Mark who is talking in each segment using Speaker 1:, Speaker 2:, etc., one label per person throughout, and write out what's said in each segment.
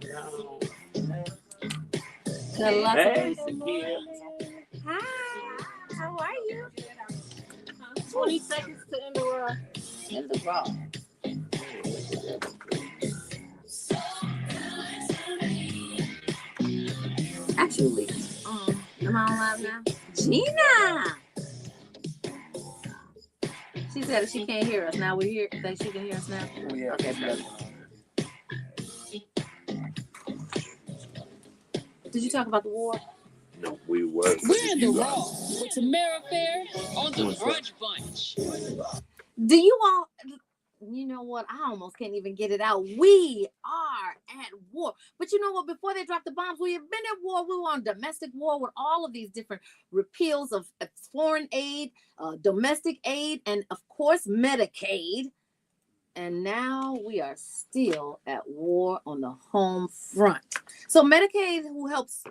Speaker 1: No.
Speaker 2: Got lots of
Speaker 1: Hey,
Speaker 2: people.
Speaker 1: Sakia.
Speaker 2: Hi, how are you? 20 seconds to end the world. End the world. Actually, am I on live now? Gina! She said that she can't hear us. Now we're here. That she can hear us now?
Speaker 3: Yeah.
Speaker 2: Okay, perfect. Did you talk about the war?
Speaker 1: No, we were.
Speaker 4: We're in the raw with Tamara Fair on the Brunch Bunch.
Speaker 2: Do you all, you know what? I almost can't even get it out. We are at war. But you know what? Before they dropped the bombs, we have been at war. We were on domestic war with all of these different repeals of foreign aid, domestic aid, and of course, Medicaid. And now we are still at war on the home front. So Medicaid, who helps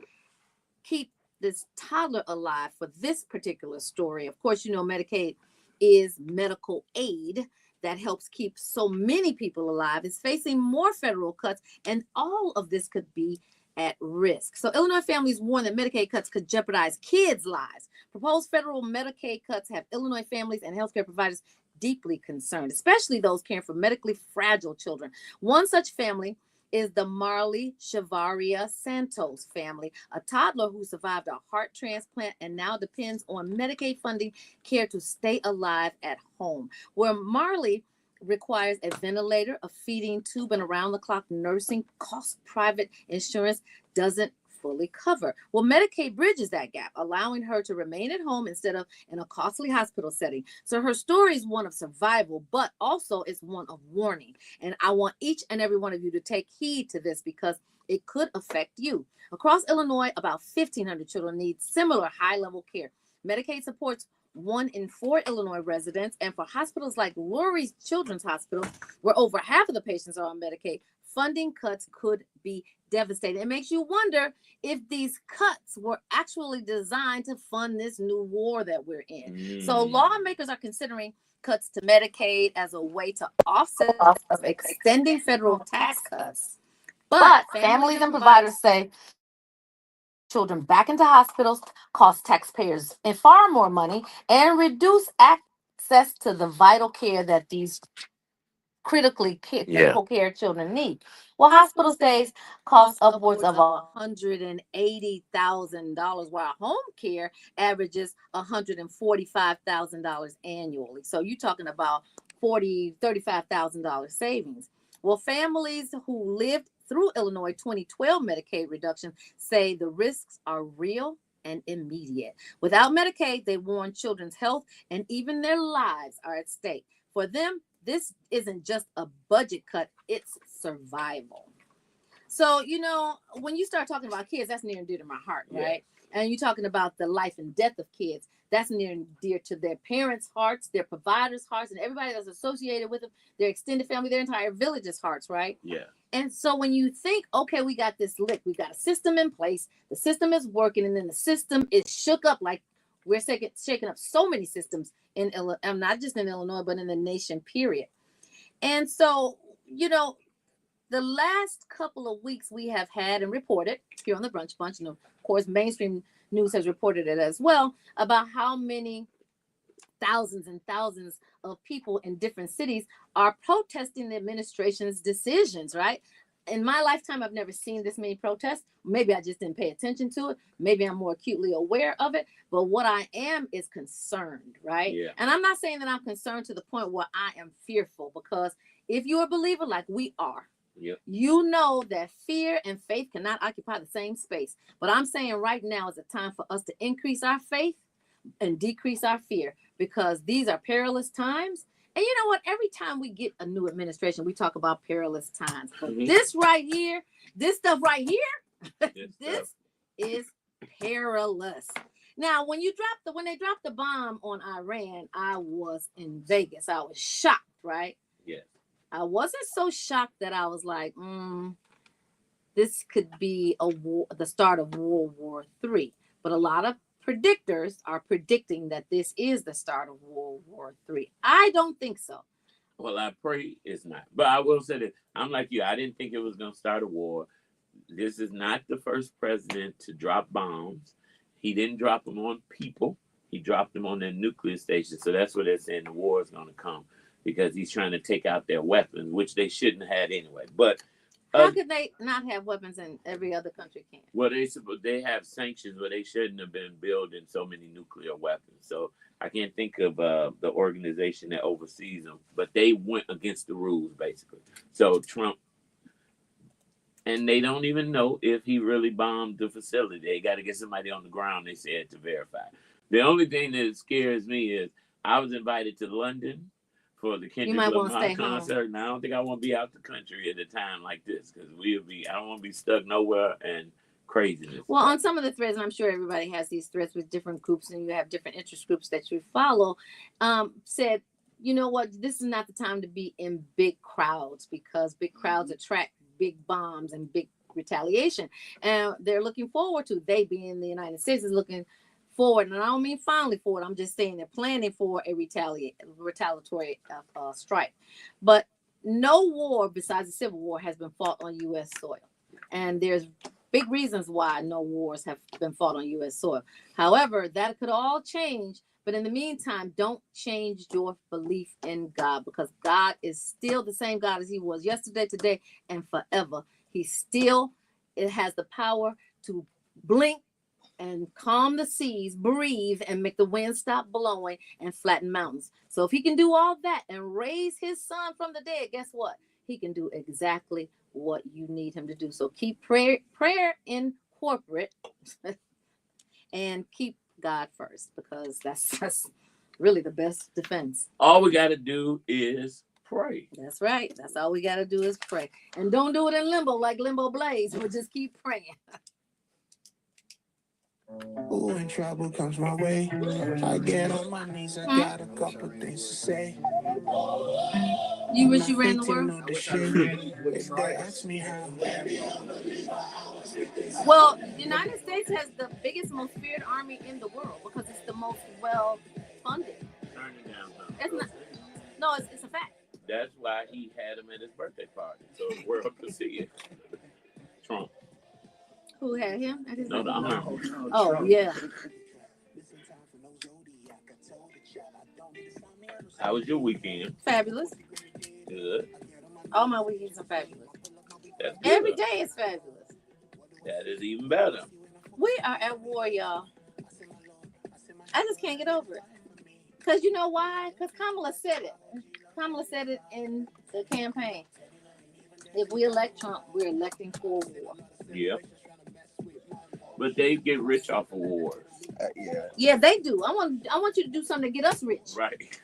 Speaker 2: keep this toddler alive for this particular story. Of course, you know, Medicaid is medical aid that helps keep so many people alive, is facing more federal cuts, and all of this could be at risk. So Illinois families warn that Medicaid cuts could jeopardize kids' lives. Proposed federal Medicaid cuts have Illinois families and healthcare providers deeply concerned, especially those caring for medically fragile children. One such family is the Marley Shavaria Santos family, a toddler who survived a heart transplant and now depends on Medicaid funding care to stay alive at home. Where Marley requires a ventilator, a feeding tube, and around-the-clock nursing cost private insurance doesn't fully cover. Well, Medicaid bridges that gap, allowing her to remain at home instead of in a costly hospital setting. So her story is one of survival, but also it's one of warning. And I want each and every one of you to take heed to this because it could affect you. Across Illinois, about 1,500 children need similar high-level care. Medicaid supports 1 in 4 Illinois residents, and for hospitals like Lurie's Children's Hospital, where over half of the patients are on Medicaid, funding cuts could be devastating. It makes you wonder if these cuts were actually designed to fund this new war that we're in. So lawmakers are considering cuts to Medicaid as a way to offset of extending federal tax cuts. But families and providers say children back into hospitals cost taxpayers and far more money and reduce access to the vital care that these critical care children need. Well, hospital stays cost upwards of $180,000, while home care averages $145,000 annually. So you're talking about $35,000 savings. Well, families who lived through Illinois 2012 Medicaid reduction say the risks are real and immediate. Without Medicaid, they warn children's health and even their lives are at stake. For them, this isn't just a budget cut, it's survival. So, you know, when you start talking about kids, that's near and dear to my heart, right? And you're talking about the life and death of kids. That's near and dear to their parents' hearts, their providers' hearts, and everybody that's associated with them, their extended family, their entire village's hearts, right?
Speaker 1: Yeah.
Speaker 2: And so when you think, okay, we got this lick, we got a system in place, the system is working, and then the system is shook up like we're shaking up so many systems in Illinois, not just in Illinois, but in the nation, period. And so, you know, the last couple of weeks we have had and reported here on the Brunch Bunch, and of course, mainstream news has reported it as well, about how many thousands and thousands of people in different cities are protesting the administration's decisions, right? In my lifetime, I've never seen this many protests. Maybe I just didn't pay attention to it. Maybe I'm more acutely aware of it. But what I am is concerned, right?
Speaker 1: Yeah.
Speaker 2: And I'm not saying that I'm concerned to the point where I am fearful, because if you're a believer like we are, you know that fear and faith cannot occupy the same space. But I'm saying right now is a time for us to increase our faith and decrease our fear, because these are perilous times. And you know what? Every time we get a new administration, we talk about perilous times. But this right here, this stuff right here, this is perilous. Now, when they dropped the bomb on Iran, I was in Vegas. I was shocked, right?
Speaker 1: Yes.
Speaker 2: I wasn't so shocked that I was like, this could be the start of World War III. But a lot of predictors are predicting that this is the start of World War III. I don't think so.
Speaker 1: Well, I pray it's not. But I will say that I'm like you. I didn't think it was going to start a war. This is not the first president to drop bombs. He didn't drop them on people. He dropped them on their nuclear station. So that's where they're saying the war is going to come because he's trying to take out their weapons, which they shouldn't have had anyway. But
Speaker 2: how could they not have weapons and every other country can?
Speaker 1: well, they have sanctions where they shouldn't have been building so many nuclear weapons. So I can't think of the organization that oversees them, but they went against the rules basically. So Trump, and they don't even know if he really bombed the facility. They got to get somebody on the ground, they said, to verify. The only thing that scares me is I was invited to London for the Kendrick Lamar concert, and I don't think I want to be out the country at a time like this because I don't want to be stuck nowhere and craziness.
Speaker 2: Well, on some of the threads, and I'm sure everybody has these threads with different groups, and you have different interest groups that you follow, said, you know what, this is not the time to be in big crowds because big crowds attract big bombs and big retaliation. And they're looking forward to, they being the United States is looking forward, and I don't mean finally forward, I'm just saying they're planning for a retaliatory strike. But no war besides the Civil War has been fought on U.S. soil. And there's big reasons why no wars have been fought on U.S. soil. However, that could all change. But in the meantime, don't change your belief in God because God is still the same God as he was yesterday, today, and forever. He still has the power to blink and calm the seas, breathe, and make the wind stop blowing and flatten mountains. So if he can do all that and raise his son from the dead, guess what? He can do exactly what you need him to do. So keep prayer in corporate and keep God first because that's really the best defense.
Speaker 1: All we got to do is pray.
Speaker 2: That's right. That's all we got to do is pray. And don't do it in limbo like Limbo Blaze, but just keep praying.
Speaker 3: Ooh, when trouble comes my way, I get on my knees. I got a couple things to say.
Speaker 2: You wish you ran the world?
Speaker 3: If they ask me how.
Speaker 2: Well, the United States has the biggest, most feared army in the world because it's the most well funded. It's not, no, it's a fact.
Speaker 1: That's why he had him at his birthday party, so the world could see it. Trump.
Speaker 2: Who had him at his
Speaker 1: birthday party?
Speaker 2: Oh, Trump. Yeah.
Speaker 1: How was your weekend?
Speaker 2: Fabulous.
Speaker 1: Good.
Speaker 2: All my weekends are fabulous.
Speaker 1: That's good.
Speaker 2: Every day is fabulous.
Speaker 1: That is even better.
Speaker 2: We are at war, y'all. I just can't get over it. Because you know why? Because Kamala said it. Kamala said it in the campaign. If we elect Trump, we're electing for war.
Speaker 1: Yeah. But they get rich off of wars.
Speaker 2: Yeah, they do. I want you to do something to get us rich.
Speaker 1: Right.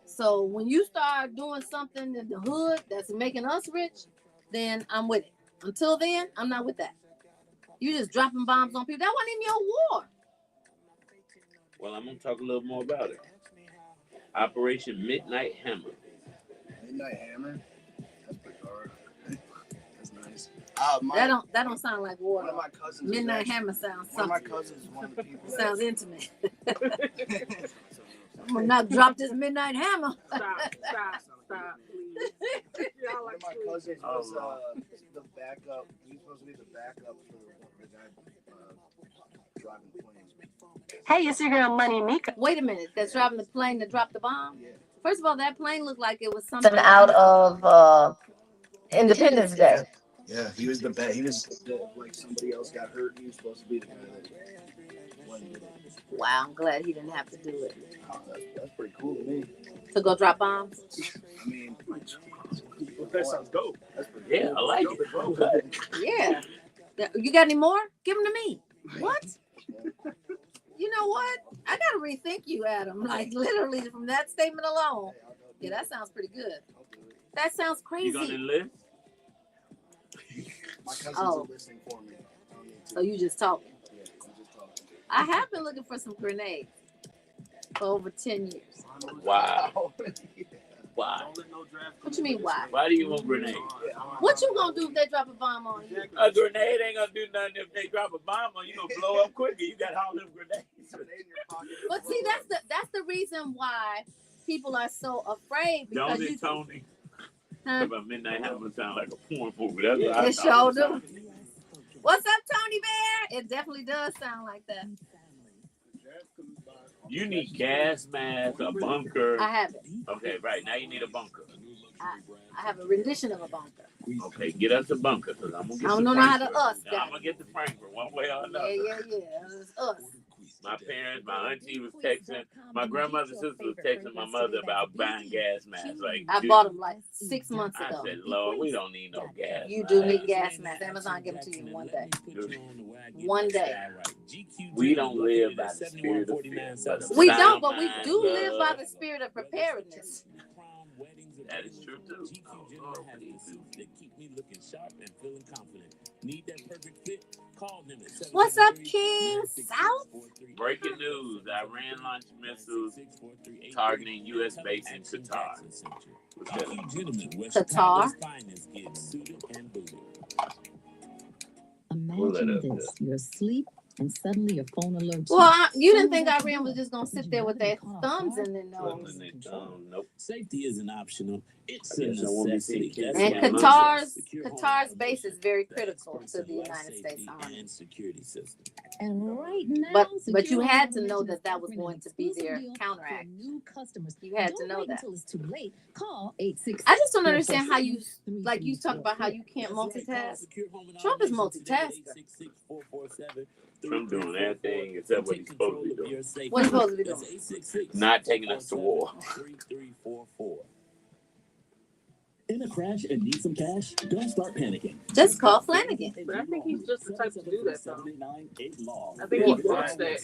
Speaker 2: So when you start doing something in the hood that's making us rich, then I'm with it. Until then, I'm not with that. You just dropping bombs on people. That wasn't even your war.
Speaker 1: Well, I'm going to talk a little more about it. Operation Midnight Hammer.
Speaker 5: Midnight Hammer? That's pretty hard. That's nice.
Speaker 2: That don't sound like war.
Speaker 5: One of my cousins.
Speaker 2: Midnight Hammer sounds something.
Speaker 5: One of my cousins, one of the people.
Speaker 2: Sounds intimate. I'm gonna not drop this Midnight Hammer.
Speaker 6: Stop, please.
Speaker 5: One of my cousins was the backup. He was supposed to be the backup for the guy driving the planes.
Speaker 7: Hey, it's your girl Money Mika.
Speaker 2: Wait a minute, that's driving the plane to drop the bomb?
Speaker 5: Yeah.
Speaker 2: First of all, that plane looked like it was something
Speaker 7: Out of Independence Day.
Speaker 5: Yeah, he was the best. He was like somebody else got hurt. He was supposed to be the guy that went.
Speaker 2: Wow, I'm glad he didn't have to do it.
Speaker 5: Oh, that's pretty cool to me.
Speaker 2: To go drop bombs?
Speaker 5: I mean,
Speaker 6: That sounds dope.
Speaker 5: that's pretty
Speaker 1: Yeah, I like it.
Speaker 2: Yeah. You got any more? Give them to me. What? You know what? I gotta rethink you, Adam. Like literally from that statement alone. Yeah, that sounds pretty good. That sounds crazy.
Speaker 1: You gonna enlist?
Speaker 5: My cousins are listening for me.
Speaker 2: So you just talking.
Speaker 5: Yeah, I'm just talking.
Speaker 2: I have been looking for some grenades for over 10 years.
Speaker 1: Wow. Why?
Speaker 2: What you mean, why?
Speaker 1: Why do you want grenades?
Speaker 2: What you gonna do if they drop a bomb on you?
Speaker 1: A grenade ain't gonna do nothing if they drop a bomb on you. Gonna blow up quicker. You got all them grenades.
Speaker 2: But see, that's the reason why people are so afraid because
Speaker 1: Don't it, Tony?
Speaker 2: Huh?
Speaker 1: About Midnight Hammer sound like a porn movie. That's what I
Speaker 2: It
Speaker 1: thought.
Speaker 2: sure do. What's up, Tony Bear? It definitely does sound like that.
Speaker 1: You need gas mask, a bunker.
Speaker 2: I have it.
Speaker 1: Okay, right. Now you need a bunker.
Speaker 2: I have a rendition of a bunker.
Speaker 1: Okay, get us a bunker because I'm going to get
Speaker 2: I don't
Speaker 1: the
Speaker 2: know how to
Speaker 1: Frankfurt.
Speaker 2: us.
Speaker 1: I'm going to get the Frankfurt one way or another.
Speaker 2: Yeah. It's us.
Speaker 1: My parents, my auntie was texting, my grandmother's sister was texting my mother about buying gas masks. Like,
Speaker 2: I bought them like 6 months
Speaker 1: I
Speaker 2: ago.
Speaker 1: said, Lord, we don't need no gas.
Speaker 2: You do need gas masks. Amazon give them to you in one day. One day.
Speaker 1: We don't live by the spirit of fear.
Speaker 2: We don't, but we do live by the spirit of preparedness.
Speaker 1: That is true too.
Speaker 2: What's up, King South?
Speaker 1: Breaking news: Iran launched missiles targeting U.S. base in Qatar.
Speaker 2: Qatar.
Speaker 8: Imagine this: you're asleep and suddenly your phone alerts.
Speaker 2: Well, you didn't think Iran was just gonna sit there with their thumbs in their nose.
Speaker 1: Nope.
Speaker 9: Safety isn't optional; it's
Speaker 1: I
Speaker 9: a
Speaker 1: guess I won't be
Speaker 9: necessity.
Speaker 1: thinking.
Speaker 2: And Qatar's base is very critical to the United States Army.
Speaker 9: and security system.
Speaker 8: And right now,
Speaker 2: But you had to know that was going to be their counteract.
Speaker 8: New customers.
Speaker 2: You had to
Speaker 8: Don't
Speaker 2: know
Speaker 8: wait
Speaker 2: that.
Speaker 8: until it's too late. Call 866.
Speaker 2: I just don't understand how you talk about how you can't multitask. Trump is multitasking.
Speaker 1: Trump doing everything except what he's supposed to be doing.
Speaker 2: What he's supposed to be doing?
Speaker 1: Not taking us to war.
Speaker 9: In a crash and need some cash? Don't start panicking.
Speaker 2: Just call Flanagan.
Speaker 6: But I think he's just the type to do that, though.
Speaker 9: Law.
Speaker 6: I think he wants that.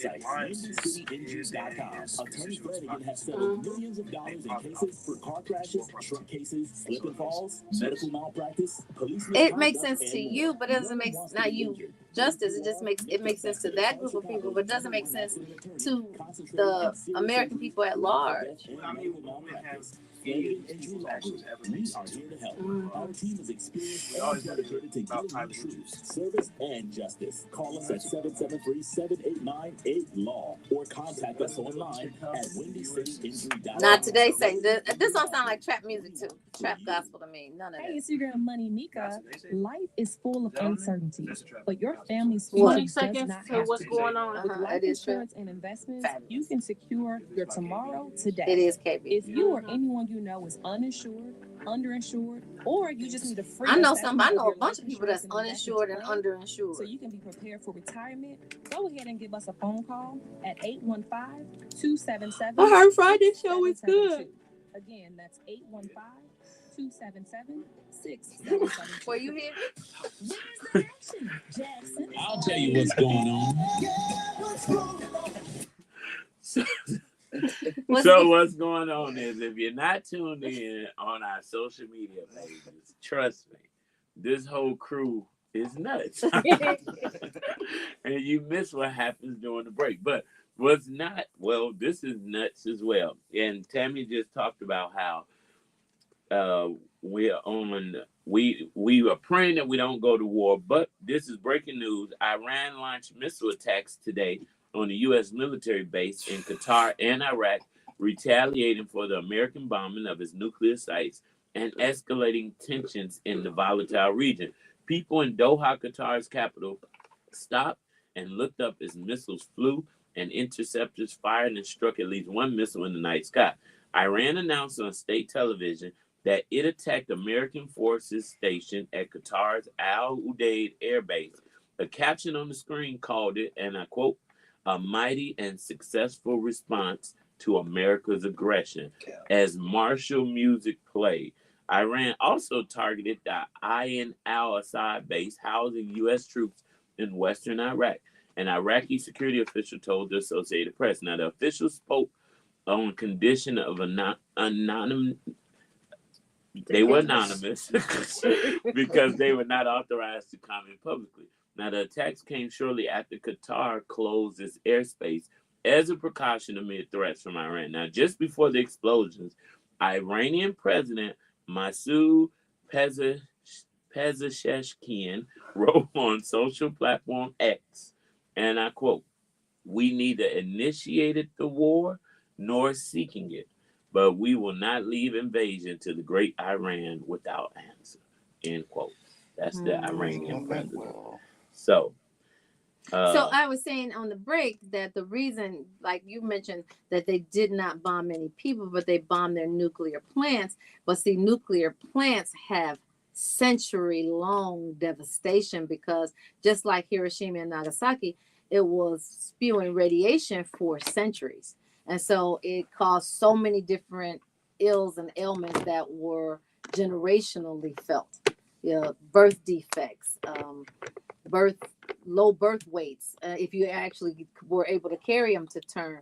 Speaker 9: Attorney Flanagan has settled millions of dollars in cases for car crashes, truck cases, slip and falls, medical malpractice, police.
Speaker 2: It makes sense to you, but it doesn't make not you justice. It makes sense to that group of people, but it doesn't make sense to the American people at large.
Speaker 5: I mean, women have people's actions ever make sense.
Speaker 9: Here to help. Our team is experienced
Speaker 5: We always
Speaker 9: and
Speaker 5: gotta do
Speaker 9: dedicated to
Speaker 5: about
Speaker 9: giving
Speaker 5: time
Speaker 9: the
Speaker 5: to
Speaker 9: truth,
Speaker 5: choose.
Speaker 9: service, and justice. Call us at 773-789-8LAW or contact us online at WendyCityInjury.com.
Speaker 2: Not today, saying this don't sound like trap music too. Trap gospel to me. None of
Speaker 8: Hey,
Speaker 2: that.
Speaker 8: it's your girl Money Mika. Life is full of
Speaker 5: Is that on there?
Speaker 8: uncertainty,
Speaker 5: That's a trap.
Speaker 8: but your family's
Speaker 2: What?
Speaker 8: future
Speaker 6: 20
Speaker 8: does
Speaker 6: seconds
Speaker 8: not
Speaker 6: to
Speaker 8: have
Speaker 6: what's
Speaker 8: to.
Speaker 6: going on.
Speaker 8: With
Speaker 2: Uh-huh,
Speaker 8: life
Speaker 2: it is true.
Speaker 8: insurance and investments,
Speaker 2: Fabulous.
Speaker 8: you can secure your tomorrow today.
Speaker 2: It is KB.
Speaker 8: If you or anyone you know is uninsured, underinsured, or you just need a free
Speaker 2: I know
Speaker 8: assessment
Speaker 2: I know
Speaker 8: your
Speaker 2: a bunch
Speaker 8: life
Speaker 2: of people that's
Speaker 8: insurance
Speaker 2: uninsured and
Speaker 8: investment plan,
Speaker 2: underinsured.
Speaker 8: so you can be prepared for retirement, go ahead and give us a phone call at 815-277.
Speaker 2: I heard Friday show is good.
Speaker 8: Again, that's 815-277-6772.
Speaker 2: Were you here?
Speaker 8: Jackson.
Speaker 9: I'll tell you what's going on.
Speaker 1: What's going on is if you're not tuned in on our social media pages, trust me, this whole crew is nuts. And you miss what happens during the break. But what's not, well, this is nuts as well. And Tammy just talked about how we are praying that we don't go to war, but this is breaking news. Iran launched missile attacks today on the U.S. military base in Qatar and Iraq, retaliating for the American bombing of its nuclear sites and escalating tensions in the volatile region. People in Doha, Qatar's capital, stopped and looked up as missiles flew and interceptors fired and struck at least one missile in the night sky. Iran announced on state television that it attacked American forces stationed at Qatar's Al Udeid Air Base. A caption on the screen called it, and I quote, "a mighty and successful response to America's aggression," as martial music played. Iran also targeted the Ain al-Assad base housing U.S. troops in western Iraq. An Iraqi security official told the Associated Press. Now, the official spoke on condition of anonymous. They were anonymous because they were not authorized to comment publicly. Now, the attacks came shortly after Qatar closed its airspace as a precaution amid threats from Iran. Now, just before the explosions, Iranian President Masoud Pezeshkian wrote on social platform X, and I quote, "We neither initiated the war nor seeking it. but we will not leave invasion to the great Iran without answer. End quote. That's the Iranian president. So
Speaker 2: I was saying on the break that the reason, like you mentioned, that they did not bomb many people, but they bombed their nuclear plants. But see, nuclear plants have century-long devastation because just like Hiroshima and Nagasaki, it was spewing radiation for centuries. And so it caused so many different ills and ailments that were generationally felt. You know, birth defects, low birth weights, if you actually were able to carry them to term,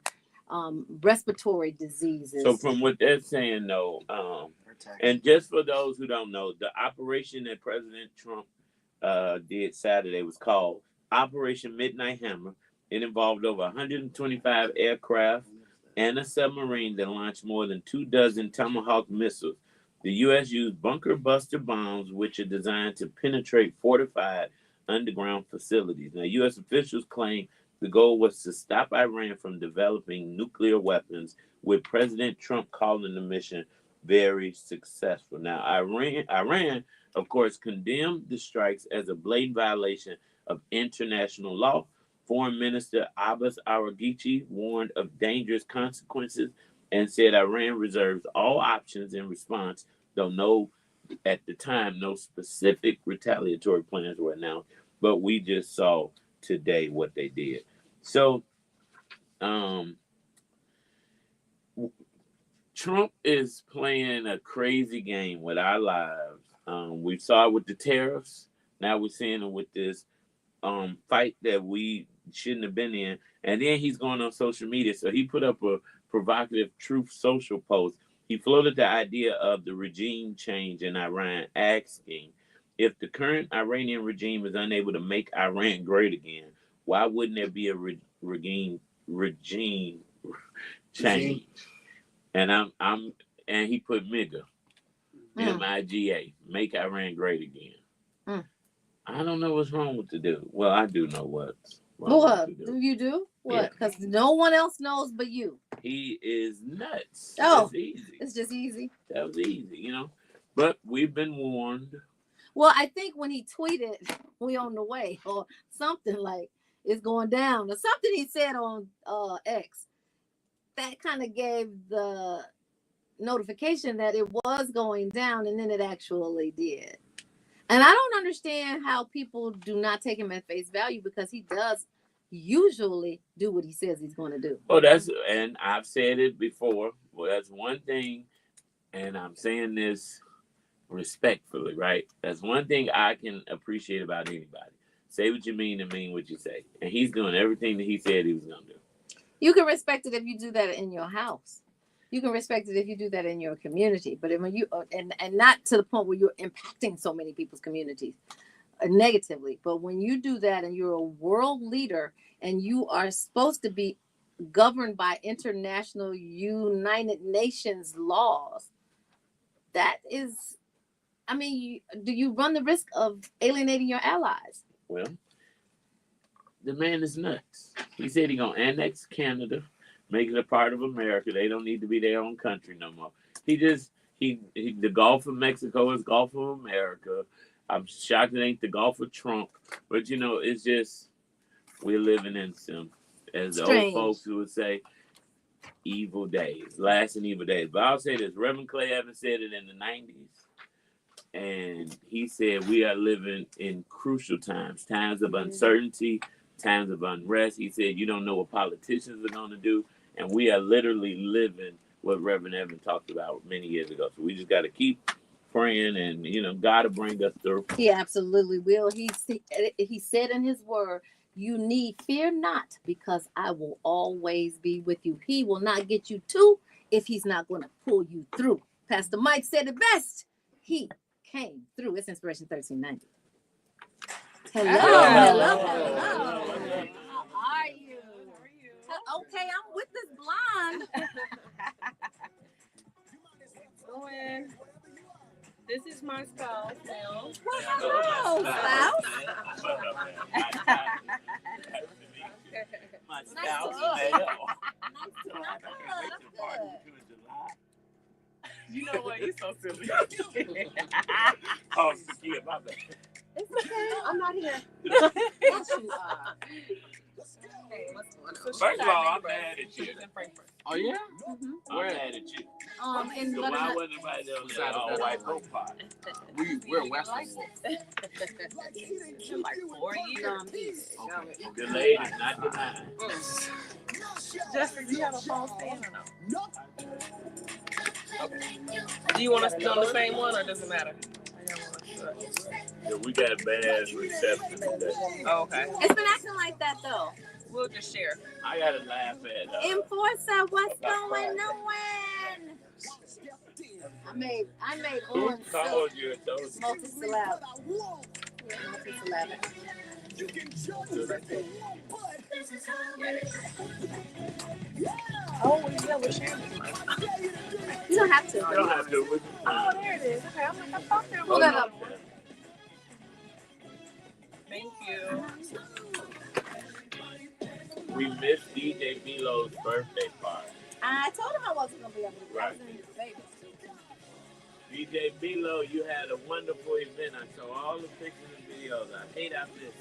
Speaker 2: respiratory diseases.
Speaker 1: So from what they're saying, though, and just for those who don't know, the operation that President Trump did Saturday was called Operation Midnight Hammer. It involved over 125 aircraft and a submarine that launched more than 24 Tomahawk missiles. The U.S. used bunker buster bombs, which are designed to penetrate fortified underground facilities. Now, U.S. officials claim the goal was to stop Iran from developing nuclear weapons, with President Trump calling the mission very successful. Now, Iran, of course, condemned the strikes as a blatant violation of international law. Foreign Minister Abbas Araghchi warned of dangerous consequences and said Iran reserves all options in response, though at the time, no specific retaliatory plans were announced. But we just saw today what they did. So, Trump is playing a crazy game with our lives. We saw it with the tariffs. Now we're seeing it with this fight that we shouldn't have been in. And then he's going on social media. So he put up a provocative Truth Social post. He floated the idea of the regime change in Iran, asking if the current Iranian regime is unable to make Iran great again, why wouldn't there be a regime change? And and he put MIGA, MIGA, make Iran great again. I don't know what's wrong with the dude. Well, I do know what's wrong with the dude.
Speaker 2: Do you do? What? Because no one else knows but you.
Speaker 1: He is nuts.
Speaker 2: Oh,
Speaker 1: it's easy.
Speaker 2: It's just easy.
Speaker 1: That was easy, you know. But we've been warned.
Speaker 2: Well, I think when he tweeted, "We on the way," or something like "It's going down," or something he said on X, that kind of gave the notification that it was going down, and then it actually did. And I don't understand how people do not take him at face value, because he does usually do what he says he's going to do.
Speaker 1: Oh, and I've said it before. Well, that's one thing, and I'm saying this respectfully, right? That's one thing I can appreciate about anybody. Say what you mean and mean what you say. And he's doing everything that he said he was going to do.
Speaker 2: You can respect it if you do that in your house. You can respect it if you do that in your community, but when you and not to the point where you're impacting so many people's communities negatively. But when you do that and you're a world leader and you are supposed to be governed by international United Nations laws, that is, I mean, do you run the risk of alienating your allies?
Speaker 1: Well, the man is nuts. He said he's going to annex Canada, make it a part of America. They don't need to be their own country no more. The Gulf of Mexico is Gulf of America. I'm shocked it ain't the Gulf of Trump. But, you know, it's just, we're living in some, as the old folks would say, evil days, lasting evil days. But I'll say this, Reverend Clay Evans said it in the 90s. And he said we are living in crucial times of uncertainty, times of unrest. He said you don't know what politicians are going to do. And we are literally living what Reverend Evans talked about many years ago. So we just got to keep praying, and, you know, God will bring us through.
Speaker 2: He absolutely will. He said in his word, you need fear not, because I will always be with you. He will not get you to if he's not going to pull you through. Pastor Mike said it best. He came through. It's Inspiration 1390. Hello. How are you? Okay, I'm with this blonde.
Speaker 6: This is my spouse now.
Speaker 2: Hello, spouse.
Speaker 1: My spouse.
Speaker 2: Nice to meet you.
Speaker 6: silly.
Speaker 1: Oh, Sakia, my bad.
Speaker 2: It's okay. I'm not here. Yes, you are. Hey, what's going on?
Speaker 1: First of all, I'm mad at you.
Speaker 10: Oh yeah?
Speaker 2: Mm-hmm.
Speaker 1: I'm mad at you.
Speaker 2: In
Speaker 1: So why wasn't anybody on that all-white profile?
Speaker 10: We're Western Wolf.
Speaker 6: Like 4 years.
Speaker 2: No, I'm east.
Speaker 1: The lady, not the nine.
Speaker 6: Justin, do you have a phone stand or no? Okay. Do you want us to be on the same one or does it matter?
Speaker 1: Yeah, we got bad reception today.
Speaker 6: Oh, okay.
Speaker 2: It's been acting like that though.
Speaker 6: We'll just share.
Speaker 1: I gotta laugh at
Speaker 2: Enforcer, what's going on? I made
Speaker 1: who
Speaker 2: on
Speaker 1: called you and told you?
Speaker 2: multi-syllabic. Multi-syllabic.
Speaker 6: Oh, yeah, we're sharing.
Speaker 2: You don't have to.
Speaker 1: You don't have to.
Speaker 6: Oh, there it is. Okay, I'm like, I thought there was.
Speaker 2: Pull that up.
Speaker 6: Thank you.
Speaker 1: We missed DJ Belo's birthday party.
Speaker 2: I told him I wasn't gonna be able to.
Speaker 1: Right. DJ Belo, you had a wonderful event. I saw all the pictures and videos. I hate I missed it.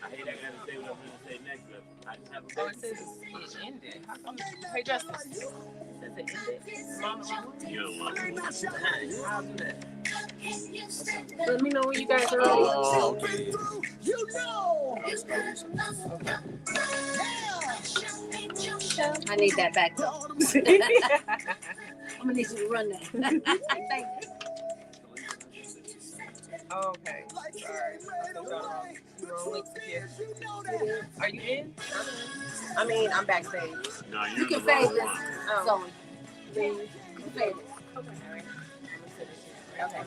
Speaker 1: I hate I gotta say what I'm gonna say next. I didn't have a
Speaker 6: Oh, it says it ended. How come? Hey, Justin. It says it ended. Mama,
Speaker 1: You don't want to.
Speaker 6: I'll do that. Let me know when you guys are ready.
Speaker 1: Oh, okay.
Speaker 2: I need that back though. I'm gonna need you to run that. Thank you.
Speaker 6: Okay. Sorry. Wrong link here. Are you in? I mean, I'm backstage.
Speaker 1: No,
Speaker 2: You
Speaker 1: you're
Speaker 2: can
Speaker 1: in the wrong
Speaker 2: fade this.
Speaker 1: one.
Speaker 2: So, you can fade it. Okay.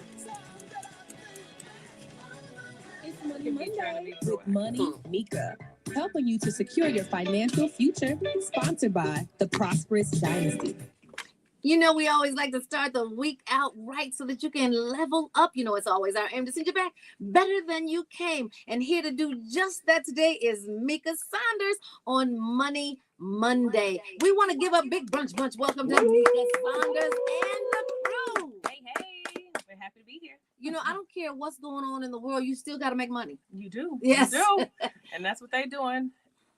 Speaker 8: It's Money Monday with Money Mika, helping you to secure your financial future. Sponsored by the Prosperous Dynasty.
Speaker 2: You know, we always like to start the week out right so that you can level up. You know, it's always our aim to send you back better than you came. And here to do just that today is Mika Saunders on Money Monday. We want to give a big brunch. Welcome to Mika Saunders and the crew.
Speaker 6: Hey. We're happy to be here.
Speaker 2: You know, I don't care what's going on in the world. You still got to make money.
Speaker 6: You do.
Speaker 2: Yes.
Speaker 6: You do. And that's what they're doing.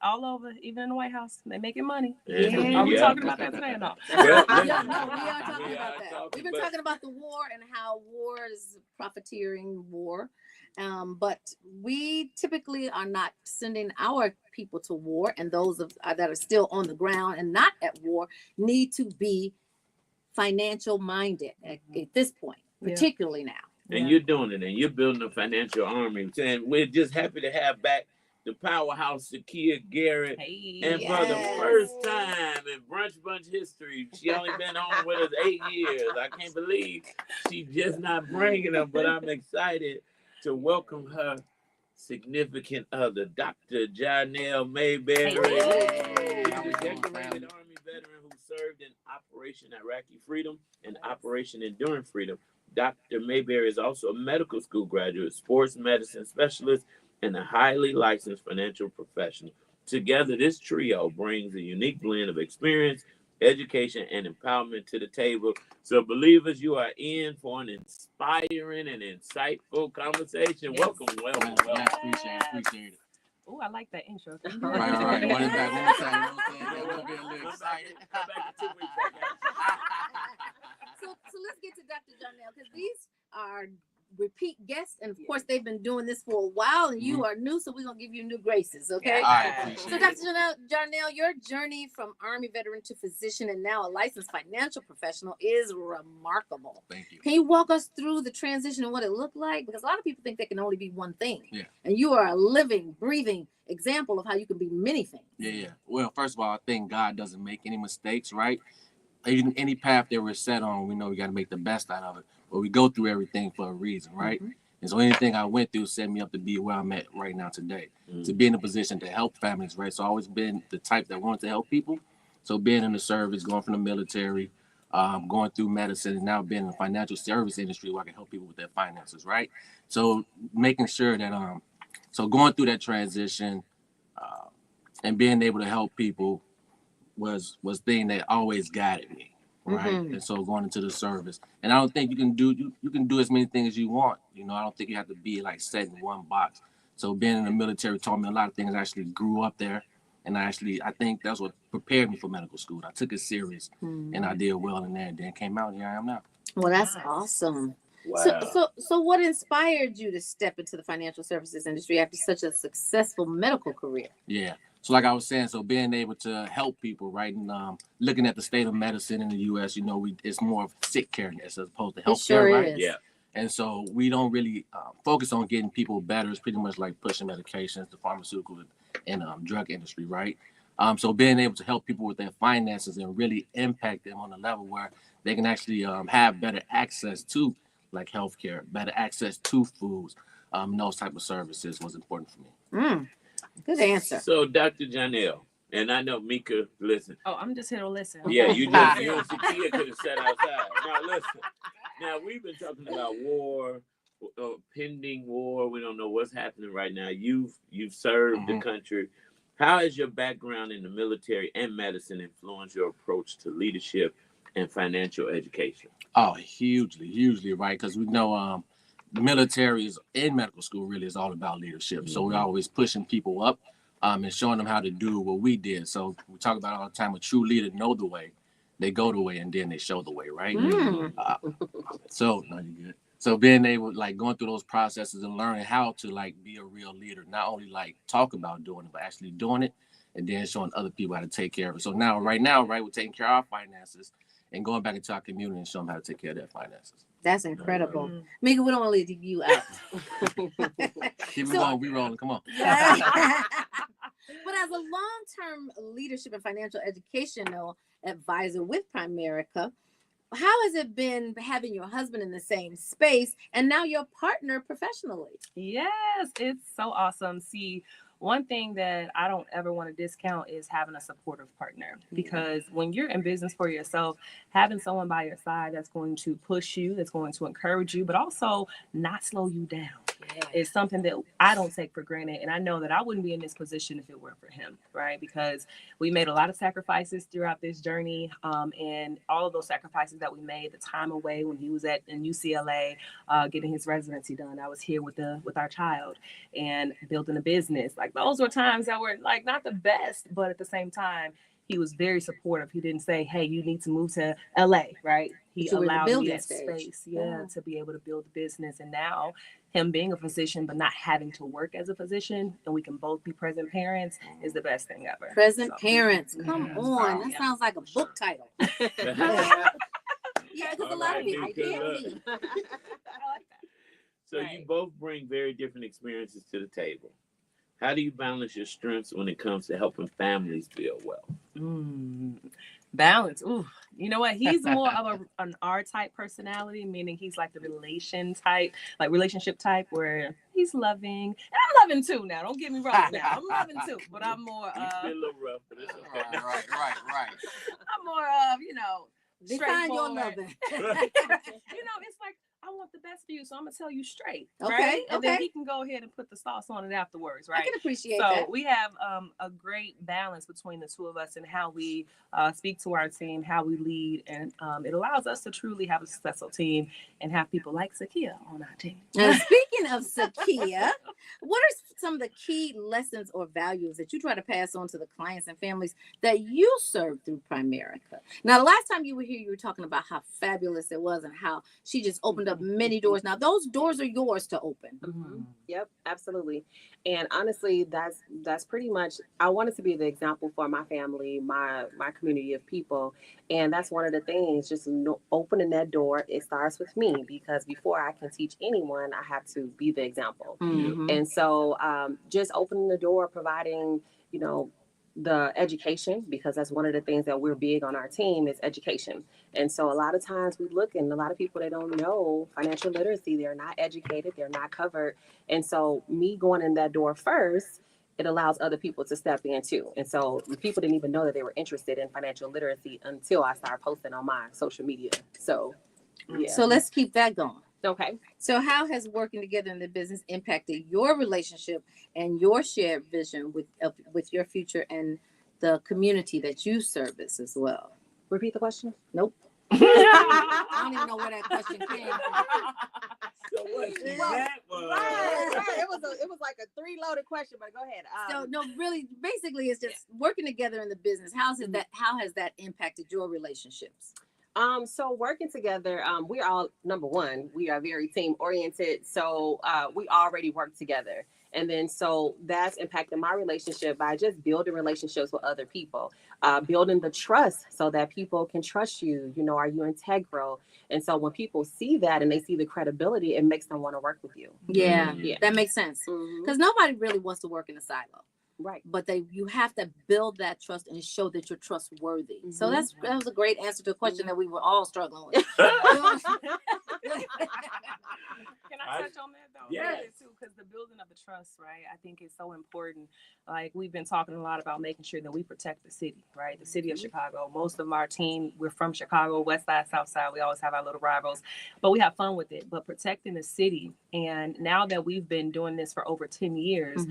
Speaker 6: All over, even in the White House, they making money.
Speaker 1: Yeah.
Speaker 6: Are we talking about that today or no?
Speaker 2: Yeah, no, we are talking about that. We've been talking about the war and how war is profiteering war. But we typically are not sending our people to war, and those that are still on the ground and not at war need to be financial minded at this point, particularly now.
Speaker 1: And you're doing it, and you're building a financial army. And we're just happy to have back the powerhouse Sakia Garrett.
Speaker 6: Hey,
Speaker 1: and for the first time in Brunch Bunch history, she only been on with us 8 years. I can't believe she's just not bringing them, but I'm excited to welcome her significant other, Dr. Janelle Mayberry. She's a decorated Army veteran who served in Operation Iraqi Freedom and Operation Enduring Freedom. Dr. Mayberry is also a medical school graduate, sports medicine specialist, and a highly licensed financial professional. Together, this trio brings a unique blend of experience, education, and empowerment to the table. So, believers, you are in for an inspiring and insightful conversation.
Speaker 6: Yes.
Speaker 1: Welcome.
Speaker 10: Appreciate it.
Speaker 6: Oh, I like that intro.
Speaker 10: Right. Run it back one more time. We'll be a little excited.
Speaker 1: Come back in 2 weeks.
Speaker 2: So let's get to Dr. Janelle, because these are repeat guests, and of course they've been doing this for a while, and you are new, so we're gonna give you new graces, okay?
Speaker 10: I appreciate
Speaker 2: So Dr. Janelle, your journey from Army veteran to physician and now a licensed financial professional is remarkable.
Speaker 10: Thank you.
Speaker 2: Can you walk us through the transition and what it looked like? Because a lot of people think they can only be one thing.
Speaker 10: Yeah.
Speaker 2: And you are a living, breathing example of how you can be many things.
Speaker 10: Yeah. Well, first of all, I think God doesn't make any mistakes, right? Even any path that we're set on, we know we got to make the best out of it. But we go through everything for a reason, right?
Speaker 2: Mm-hmm.
Speaker 10: And so anything I went through set me up to be where I'm at right now today, to be in a position to help families, right? So I've always been the type that wanted to help people. So being in the service, going from the military, going through medicine, and now being in the financial service industry where I can help people with their finances, right? So making sure that, so going through that transition and being able to help people was thing that always guided me. right?
Speaker 2: Mhm.
Speaker 10: And so going into the service, and I don't think you can do as many things as you want. You know, I don't think you have to be like set in one box. So being in the military taught me a lot of things. I actually grew up there, and I think that's what prepared me for medical school. I took it serious, and I did well in there. And then came out, and here I am now.
Speaker 2: Well, that's awesome.
Speaker 1: Wow.
Speaker 2: So what inspired you to step into the financial services industry after such a successful medical career?
Speaker 10: Yeah. So like I was saying, so being able to help people, right, and looking at the state of medicine in the U.S., you know, it's more of sick care as opposed to health
Speaker 2: sure
Speaker 10: care, right?
Speaker 2: is.
Speaker 1: Yeah.
Speaker 10: And so we don't really focus on getting people better. It's pretty much like pushing medications, the pharmaceutical and drug industry, right? So being able to help people with their finances and really impact them on a level where they can actually have better access to like healthcare, better access to foods, those type of services was important for me.
Speaker 2: Good answer.
Speaker 1: So, Dr. Janelle, and I know Mika, listen.
Speaker 6: Oh, I'm just here to listen.
Speaker 1: Yeah, you and Sakia could have sat outside. Now, listen. Now, we've been talking about war, pending war. We don't know what's happening right now. You've served the country. How has your background in the military and medicine influenced your approach to leadership and financial education?
Speaker 10: Oh, hugely, right? Because we know the military is in medical school really is all about leadership. So we're always pushing people up and showing them how to do what we did. So we talk about all the time, a true leader know the way, they go the way, and then they show the way, right? So no, you're good. So being able, like going through those processes and learning how to like be a real leader, not only like talk about doing it, but actually doing it, and then showing other people how to take care of it. So right now, we're taking care of our finances and going back into our community and showing them how to take care of their finances.
Speaker 2: That's incredible. Mika, we don't want to leave you out.
Speaker 10: Keep it going. We rolling. Come on.
Speaker 2: But as a long-term leadership and financial education advisor with Primerica, how has it been having your husband in the same space and now your partner professionally?
Speaker 6: Yes, it's so awesome. See, one thing that I don't ever want to discount is having a supportive partner, because when you're in business for yourself, having someone by your side that's going to push you, that's going to encourage you, but also not slow you down is something that I don't take for granted. And I know that I wouldn't be in this position if it weren't for him, right? Because we made a lot of sacrifices throughout this journey. And all of those sacrifices that we made, the time away when he was in UCLA, getting his residency done, I was here with our child and building a business. Like those were times that were like not the best, but at the same time, he was very supportive. He didn't say, hey, you need to move to LA, right? He allowed me that space, to be able to build a business. And now him being a physician, but not having to work as a physician, and we can both be present parents is the best thing ever.
Speaker 2: Present parents. Come on. That sounds like a book title. Yeah, because a lot of people can't be.
Speaker 6: I like that.
Speaker 1: So you both bring very different experiences to the table. How do you balance your strengths when it comes to helping families build wealth?
Speaker 6: Balance. Ooh, you know what? He's more of an R-type personality, meaning he's like the relationship type, where he's loving. And I'm loving too now. Don't get me wrong now. I'm loving too, but I'm more
Speaker 1: You've been a little rough, but it's okay.
Speaker 10: Right.
Speaker 6: I'm more of,
Speaker 2: Define your
Speaker 6: straightforward.
Speaker 2: loving.
Speaker 6: It's like, I want the best for you, so I'm gonna tell you straight, right? And then he can go ahead and put the sauce on it afterwards, right?
Speaker 2: I can appreciate that.
Speaker 6: So we have a great balance between the two of us and how we speak to our team, how we lead, and it allows us to truly have a successful team and have people like Sakia on our team.
Speaker 2: And speaking of Sakia, what are some of the key lessons or values that you try to pass on to the clients and families that you serve through Primerica? Now, the last time you were here, you were talking about how fabulous it was and how she just opened up many doors. Now, those doors are yours to open.
Speaker 11: Yep, absolutely. And honestly, that's pretty much, I wanted to be the example for my family, my community of people. And that's one of the things, just opening that door. It starts with me, because before I can teach anyone, I have to be the example. And so just opening the door, providing, the education, because that's one of the things that we're big on our team is education. And so a lot of times we look, and a lot of people, they don't know financial literacy. They're not educated. They're not covered. And so me going in that door first, it allows other people to step in too. And so people didn't even know that they were interested in financial literacy until I started posting on my social media. So, yeah.
Speaker 2: So let's keep that going.
Speaker 11: Okay.
Speaker 2: So how has working together in the business impacted your relationship and your shared vision with your future and the community that you service as well?
Speaker 11: Repeat the question.
Speaker 2: Nope. I don't even know where that question came from.
Speaker 1: So what she
Speaker 11: Well,
Speaker 1: meant was
Speaker 11: Right. It was like a 3-loaded question, but go ahead.
Speaker 2: So no, really, basically, it's just working together in the business. How has that impacted your relationships?
Speaker 11: So working together, we're all, number one, we are very team oriented. So we already work together. And then so that's impacted my relationship by just building relationships with other people, building the trust so that people can trust you. You know, are you integral? And so when people see that and they see the credibility, it makes them want to work with you.
Speaker 2: Yeah,
Speaker 11: Yeah.
Speaker 2: that makes sense. Because nobody really wants to work in a silo.
Speaker 11: Right.
Speaker 2: But you have to build that trust and show that you're trustworthy. So that was a great answer to a question that we were all struggling with.
Speaker 6: Can I touch on that though?
Speaker 1: Yeah.
Speaker 6: Too, because the building of the trust, right? I think is so important. Like we've been talking a lot about making sure that we protect the city, right? The city of Chicago. Most of our team, we're from Chicago, West Side, South Side. We always have our little rivals, but we have fun with it. But protecting the city, and now that we've been doing this for over 10 years,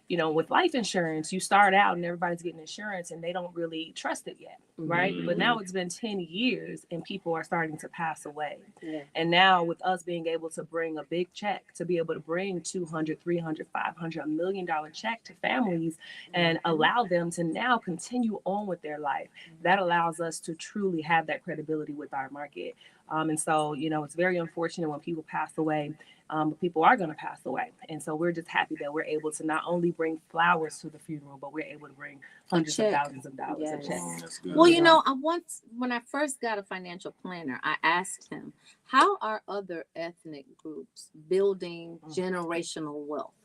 Speaker 6: you know, with life insurance, you start out and everybody's getting insurance and they don't really trust it yet, right? But now it's been 10 years and people are starting to pass away.
Speaker 11: Yeah.
Speaker 6: And now with us being able to bring a big check, to be able to bring $200, $300, $500, $1 million check to families and allow them to now continue on with their life, that allows us to truly have that credibility with our market. And so, you know, it's very unfortunate when people pass away. But people are going to pass away. And so we're just happy that we're able to not only bring flowers to the funeral, but we're able to bring hundreds of thousands of dollars of checks.
Speaker 2: Well, you know, when I first got a financial planner, I asked him, how are other ethnic groups building generational wealth?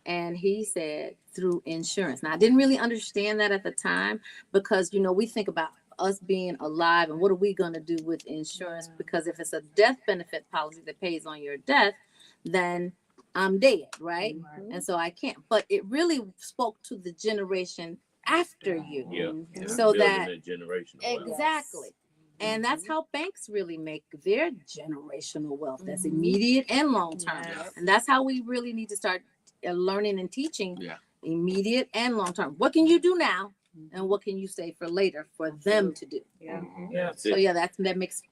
Speaker 2: And he said through insurance. Now, I didn't really understand that at the time because, you know, we think about us being alive and what are we going to do with insurance? Because if it's a death benefit policy that pays on your death, then I'm dead, right? And so I can't. But it really spoke to the generation after you. So that
Speaker 1: generational
Speaker 2: exactly. And that's how banks really make their generational wealth. That's immediate and long term. And that's how we really need to start learning and teaching immediate and long term. What can you do now? And what can you say for later for them to do? So yeah, that makes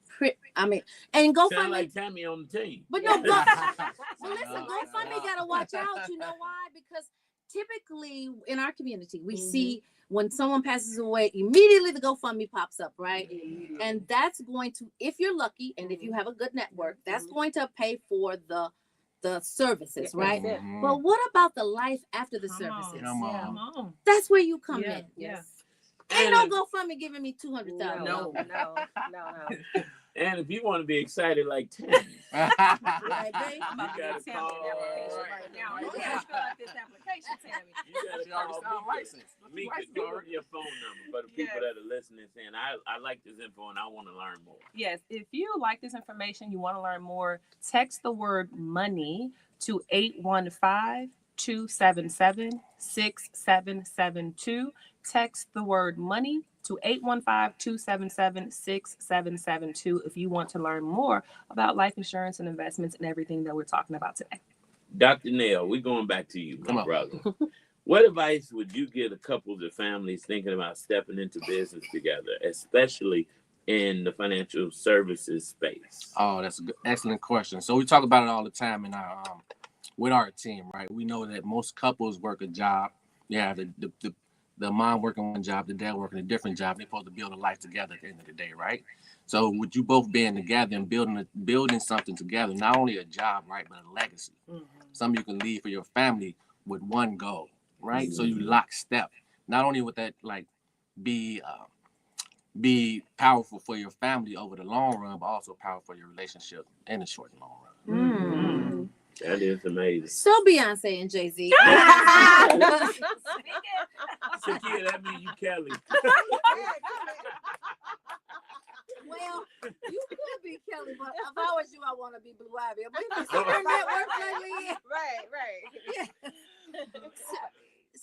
Speaker 2: I mean, and GoFundMe.
Speaker 1: Sound like Tammy on the team.
Speaker 2: But no, but listen, GoFundMe gotta watch out. You know why? Because typically in our community, we see when someone passes away, immediately the GoFundMe pops up, right? And that's going to, if you're lucky and if you have a good network, that's going to pay for the services, right? But what about the life after the services?
Speaker 6: Come on.
Speaker 2: That's where you come in.
Speaker 11: Yes.
Speaker 2: Ain't no GoFundMe giving me $200,000.
Speaker 11: No.
Speaker 1: And if you want to be excited like Tammy,
Speaker 2: Right, babe?
Speaker 6: I'm about to
Speaker 1: gotta
Speaker 6: get Tammy
Speaker 1: call-
Speaker 6: application right now. You gotta fill out this application, Tammy.
Speaker 1: you got to call Mika. Mika, give her your phone number for the people that are listening saying, I like this info and I want to learn more.
Speaker 6: Yes, if you like this information, you want to learn more, text the word money to 815-277-6772. Text the word money to 815-277-6772 if you want to learn more about life insurance and investments and everything that we're talking about today.
Speaker 1: Dr. Nail, we're going back to you, my brother. What advice would you give to couples or families thinking about stepping into business together, especially in the financial services space?
Speaker 10: Oh, that's an excellent question. So we talk about it all the time in our with our team, right? We know that most couples work a job. You have the mom working one job, the dad working a different job. They're supposed to build a life together at the end of the day, right? So with you both being together and building something together, not only a job, right, but a legacy. Something you can leave for your family with one goal, right? So you lockstep. Not only would that like be powerful for your family over the long run, but also powerful for your relationship in the short and long run.
Speaker 1: That is amazing.
Speaker 2: So Beyonce and Jay-Z.
Speaker 1: Shakia, that means you Kelly.
Speaker 2: Well, you could be Kelly, but if I was you, I want to be Blue Ivy. But you see her network lately.
Speaker 11: Right.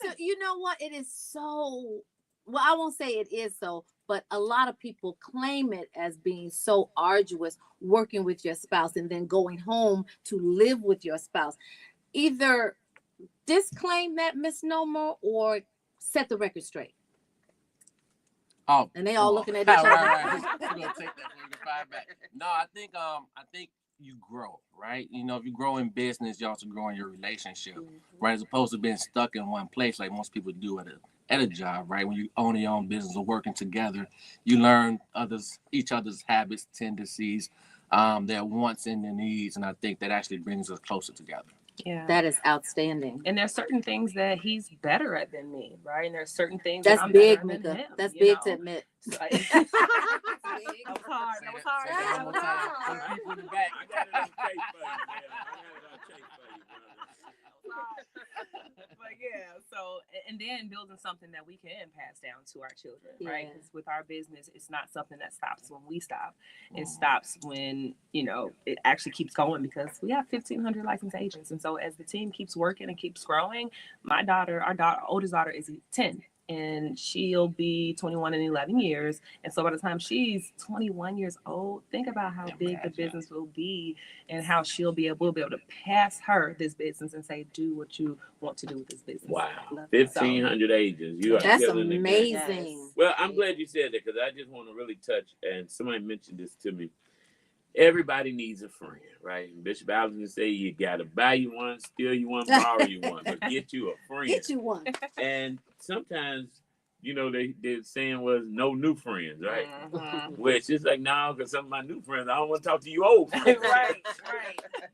Speaker 2: So you know what? It is so, well, I won't say it is so, but a lot of people claim it as being so arduous working with your spouse and then going home to live with your spouse. Either disclaim that misnomer or set the record straight.
Speaker 10: Oh,
Speaker 2: and they all looking at each other.
Speaker 10: Right. We're gonna take that. 5 back. No, I think you grow, right? You know, if you grow in business, you also grow in your relationship, right? As opposed to being stuck in one place like most people do at a job, right? When you own your own business or working together, you learn each other's habits, tendencies, their wants and their needs, and I think that actually brings us closer together.
Speaker 6: Yeah.
Speaker 2: That is outstanding.
Speaker 6: And there's certain things that he's better at than me, right? And there's certain things
Speaker 2: that's
Speaker 6: that I'm
Speaker 2: big,
Speaker 6: better than
Speaker 2: Mika.
Speaker 6: him.
Speaker 2: That's
Speaker 6: you
Speaker 2: big
Speaker 6: know?
Speaker 2: to admit.
Speaker 6: So that was hard. That was hard.
Speaker 10: Say that one more time. Them people in the back.
Speaker 1: I got it on tape for you, man. I got it on tape for you, brother.
Speaker 6: But yeah, so and then building something that we can pass down to our children, right? Because with our business, it's not something that stops when we stop. It stops when, you know, it actually keeps going because we have 1,500 licensed agents. And so as the team keeps working and keeps growing, our oldest daughter is 10. And she'll be 21 in 11 years. And so by the time she's 21 years old, think about how big the business will be and how we'll be able to pass her this business and say, do what you want to do with this business.
Speaker 1: Wow. 1,500 agents. You are
Speaker 2: That's
Speaker 1: killing the game.
Speaker 2: amazing.
Speaker 1: Well, I'm glad you said that because I just want to really touch, and somebody mentioned this to me. Everybody needs a friend, right? And Bishop Allen say you got to buy you one, steal you one, borrow you one, but get you a friend.
Speaker 2: Get you one.
Speaker 1: And sometimes, you know, their saying was no new friends, right?
Speaker 6: Mm-hmm.
Speaker 1: Which is like, no, because some of my new friends, I don't want to talk to you old friends.
Speaker 6: right.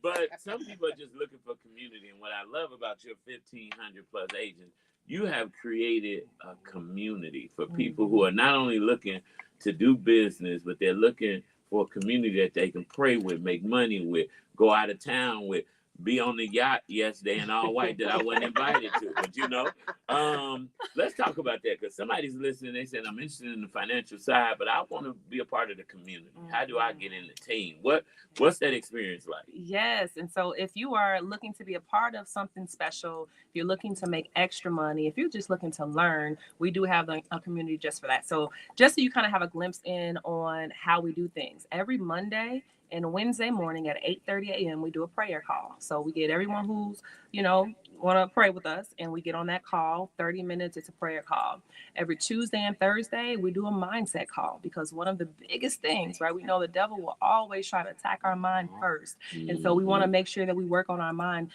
Speaker 1: But some people are just looking for community. And what I love about your 1,500 plus agents, you have created a community for people who are not only looking to do business, but they're looking for a community that they can pray with, make money with, go out of town with, be on the yacht yesterday in all white that I wasn't invited to. But you know, let's talk about that because somebody's listening. They said, I'm interested in the financial side, but I want to be a part of the community. How do I get in the team? What's that experience like?
Speaker 6: Yes. And so if you are looking to be a part of something special, if you're looking to make extra money, if you're just looking to learn, we do have a community just for that. So just so you kind of have a glimpse in on how we do things. Every Monday and Wednesday morning at 8:30 a.m. we do a prayer call. So we get everyone who's, you know, want to pray with us, and we get on that call. 30 minutes, it's a prayer call. Every Tuesday and Thursday, we do a mindset call because one of the biggest things, right? We know the devil will always try to attack our mind first. And so we want to make sure that we work on our mind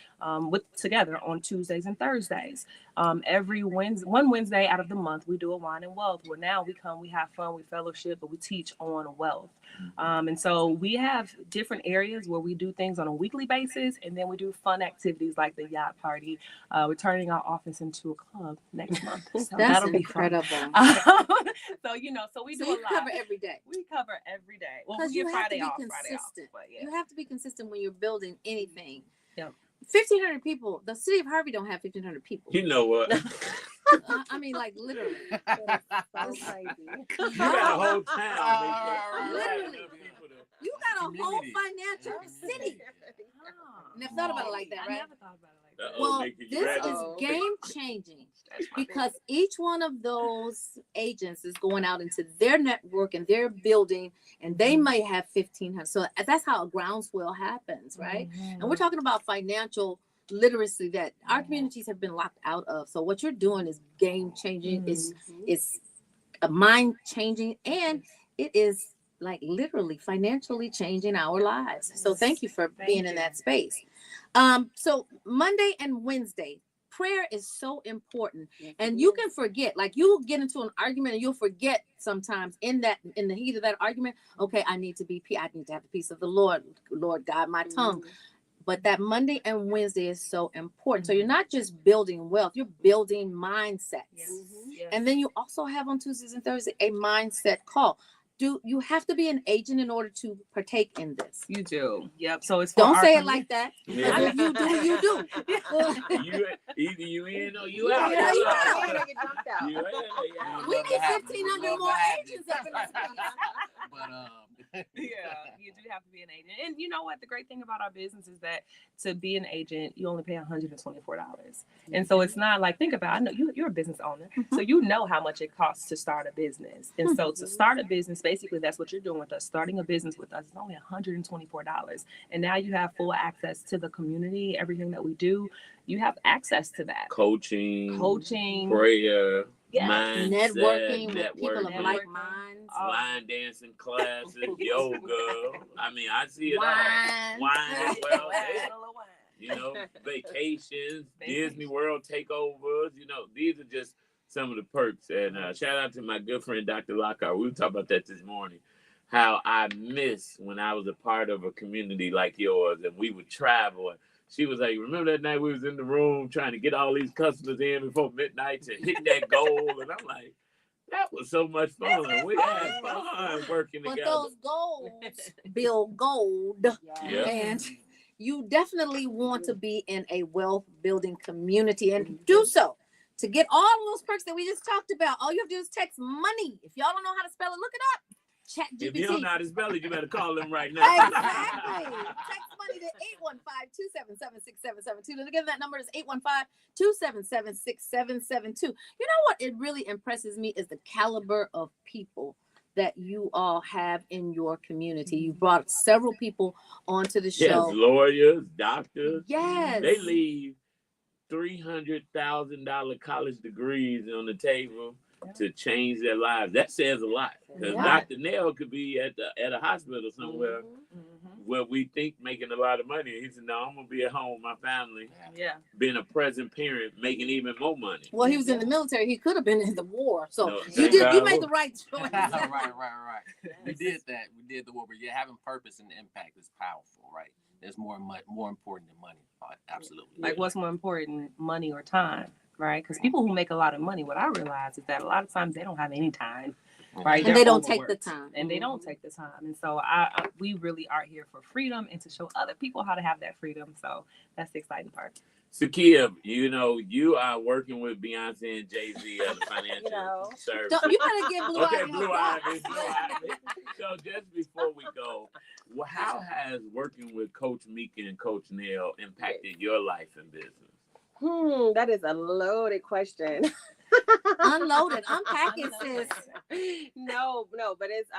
Speaker 6: together on Tuesdays and Thursdays. Every one Wednesday out of the month, we do a wine and wealth where now we come, we have fun, we fellowship, but we teach on wealth. And so we have different areas where we do things on a weekly basis, and then we do fun activities like the yacht party. We're turning our office into a club next month. So
Speaker 2: that's incredible.
Speaker 6: So, you know, so we do
Speaker 2: you
Speaker 6: a lot.
Speaker 2: cover every day.
Speaker 6: We cover every day. Well,
Speaker 2: Because
Speaker 6: we
Speaker 2: you
Speaker 6: get
Speaker 2: have to
Speaker 6: Friday
Speaker 2: be
Speaker 6: off,
Speaker 2: consistent.
Speaker 6: but yeah.
Speaker 2: You have to be consistent when you're building anything.
Speaker 6: Yeah.
Speaker 2: 1,500 people. The city of Harvey don't have 1,500 people.
Speaker 1: You know what?
Speaker 2: I mean, like literally.
Speaker 11: So crazy.
Speaker 1: You got a whole town.
Speaker 2: Literally. You got a whole financial city. Never thought about it like that, right?
Speaker 6: I never thought about it like that.
Speaker 2: Well, this is game changing because each one of those agents is going out into their network and their building, and they may have 1,500. So that's how a groundswell happens, right? And we're talking about financial literacy that our communities have been locked out of. So what you're doing is game changing, is a mind changing, and it is like literally financially changing our lives. So thank you for being in that space. So Monday and Wednesday, prayer is so important. And you can forget, like you get into an argument and you'll forget sometimes in the heat of that argument, okay, I need to have the peace of the Lord guide my tongue. But that Monday and Wednesday is so important. So you're not just building wealth, you're building mindsets. Yes. And then you also have on Tuesdays and Thursdays a mindset call. Do you have to be an agent in order to partake in this?
Speaker 6: You do. Yep. So it's
Speaker 2: don't say it like that. Yeah. I mean, you do.
Speaker 1: Either you in or you out.
Speaker 2: Yeah, you out.
Speaker 1: We
Speaker 2: need 1,500 more agents up in this
Speaker 6: But yeah, you do have to be an agent. And you know what? The great thing about our business is that to be an agent, you only pay $124. And so it's not like, think about it. I know you're a business owner, so you know how much it costs to start a business. And so to start a business, basically that's what you're doing with us. Starting a business with us is only $124. And now you have full access to the community, everything that we do. You have access to that.
Speaker 1: Coaching,
Speaker 6: prayer.
Speaker 1: mindset,
Speaker 2: networking with people of
Speaker 1: networking,
Speaker 2: like minds.
Speaker 1: line dancing classes, yoga. I mean, I see it
Speaker 2: Wine.
Speaker 1: all. Wine as well. You know, vacations, Disney World takeovers. You know, these are just some of the perks. And shout out to my good friend, Dr. Lockhart. We were talking about that this morning. How I miss when I was a part of a community like yours and we would travel. And she was like, remember that night we was in the room trying to get all these customers in before midnight to hit that goal? And I'm like, that was so much fun. We had fun working together.
Speaker 2: But those goals build gold.
Speaker 1: Yeah.
Speaker 2: And you definitely want to be in a wealth building community and do so. To get all of those perks that we just talked about, all you have to do is text money. If y'all don't know how to spell it, look it up. Chat GPT.
Speaker 1: If you don't know how to spell it, you better call them right now.
Speaker 2: Exactly. Text money to 815-277-6772. And again, that number is 815-277-6772. You know what? It really impresses me is the caliber of people that you all have in your community. You brought several people onto the show.
Speaker 1: Yes, lawyers, doctors.
Speaker 2: Yes.
Speaker 1: They leave $300,000 college degrees on the table to change their lives. That says a lot. Because Dr. Nell could be at a hospital somewhere where we think making a lot of money. He said, no, I'm going to be at home with my family.
Speaker 6: Yeah.
Speaker 1: Being a present parent, making even more money.
Speaker 2: Well, he was in the military. He could have been in the war. So
Speaker 1: No,
Speaker 2: you made the right choice.
Speaker 10: right. We did that. We did the war. But having purpose and impact is powerful, right? There's more important than money. Absolutely.
Speaker 6: Like what's more important, money or time, right? Because people who make a lot of money, what I realize is that a lot of times they don't have any time, right?
Speaker 2: And they don't take the time.
Speaker 6: And they don't take the time. And so we really are here for freedom and to show other people how to have that freedom. So that's the exciting part.
Speaker 1: Sakia, you know, you are working with Beyonce and Jay-Z as a financial service.
Speaker 2: You better get Blue Ivy.
Speaker 1: Blue Ivy. So just before we go, how has working with Coach Mika and Coach Neil impacted your life and business?
Speaker 11: That is a loaded question.
Speaker 2: Unloaded, unpack it, sis.
Speaker 11: No, but it's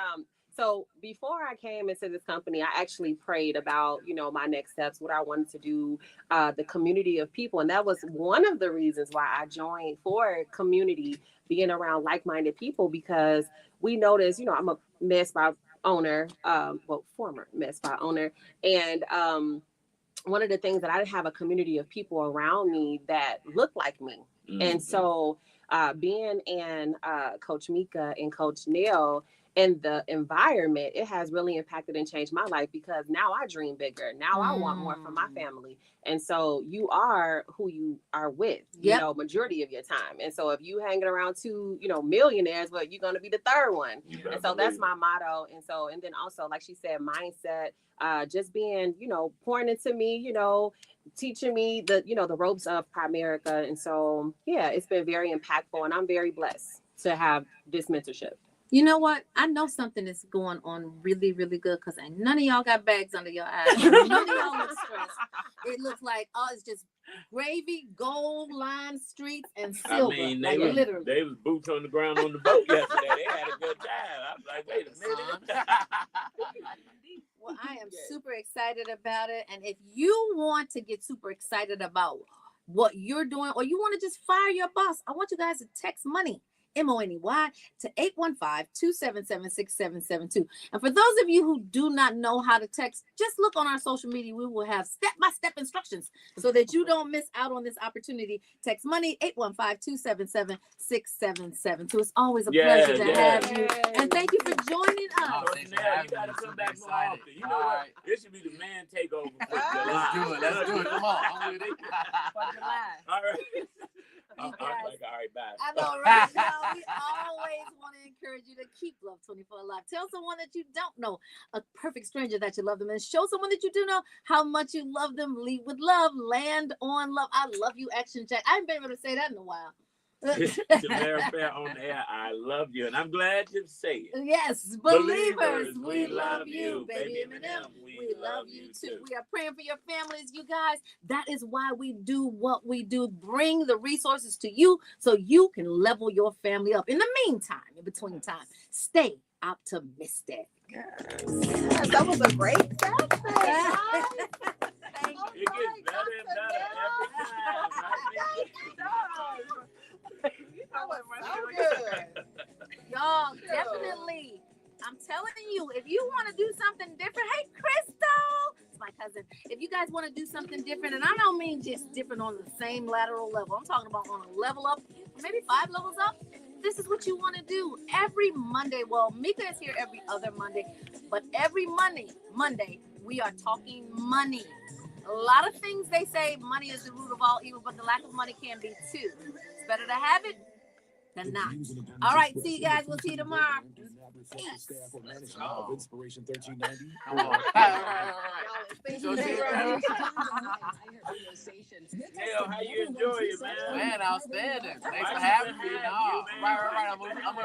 Speaker 11: so before I came into this company, I actually prayed about, my next steps, what I wanted to do, the community of people. And that was one of the reasons why I joined for community, being around like-minded people, because we noticed, I'm a Med Spa owner, former Med Spa owner. And one of the things that I have a community of people around me that look like me. Mm-hmm. And so being in Coach Mika and Coach Neil and the environment, it has really impacted and changed my life, because now I dream bigger. Now I want more for my family. And so you are who you are with, majority of your time. And so if you hanging around two, millionaires, well, you're going to be the third one. And so that's my motto. And then also, like she said, mindset, just being, pouring into me, teaching me the ropes of Primerica. And so, it's been very impactful, and I'm very blessed to have this mentorship.
Speaker 2: You know what? I know something is going on really, really good, because none of y'all got bags under your eyes. None of y'all look stressed. It looks like, it's just gravy, gold line streets, and silver.
Speaker 1: I mean, they was boots on the ground on the boat yesterday. They had a good time. I was like, wait a minute.
Speaker 2: Well, I am super excited about it. And if you want to get super excited about what you're doing, or you want to just fire your boss, I want you guys to text money, MONEY, to 815-277-6772. And for those of you who do not know how to text, just look on our social media. We will have step-by-step instructions so that you don't miss out on this opportunity. Text money, 815-277-6772. It's always a pleasure to have you. And thank you for joining us.
Speaker 1: You got to come back more often. You know what? This should be the man takeover for July.
Speaker 10: Let's do it. Come on.
Speaker 1: All right. I'm like, all right, bye.
Speaker 2: I know, right? We always want to encourage you to keep Love 24 alive. Tell someone that you don't know, a perfect stranger, that you love them, and show someone that you do know how much you love them. Lead with love, land on love. I love you, Action Jack. I haven't been able to say that in a while.
Speaker 1: Tamara Fair on the air, I love you, and I'm glad you say it.
Speaker 2: Yes, believers, we love you. Baby Eminem, we love you too. We are praying for your families, you guys. That is why we do what we do. Bring the resources to you so you can level your family up. In the meantime, in between time, stay optimistic.
Speaker 11: Yes, that was a great session.
Speaker 1: It gets better and better every time.
Speaker 2: Y'all, definitely. I'm telling you, if you want to do something different, hey, Crystal, it's my cousin. If you guys want to do something different, and I don't mean just different on the same lateral level, I'm talking about on a level up, maybe 5 levels up. This is what you want to do every Monday. Well, Mika is here every other Monday, but every Monday, we are talking money. A lot of things they say money is the root of all evil, but the lack of money can be too. It's better to have it than not. All right, see you guys. We'll see you tomorrow. Yes.
Speaker 9: Inspiration 1390.
Speaker 10: Come on.
Speaker 1: Hell, how you enjoy it, man?
Speaker 10: Man, outstanding. Thanks for having me. No, right. I'm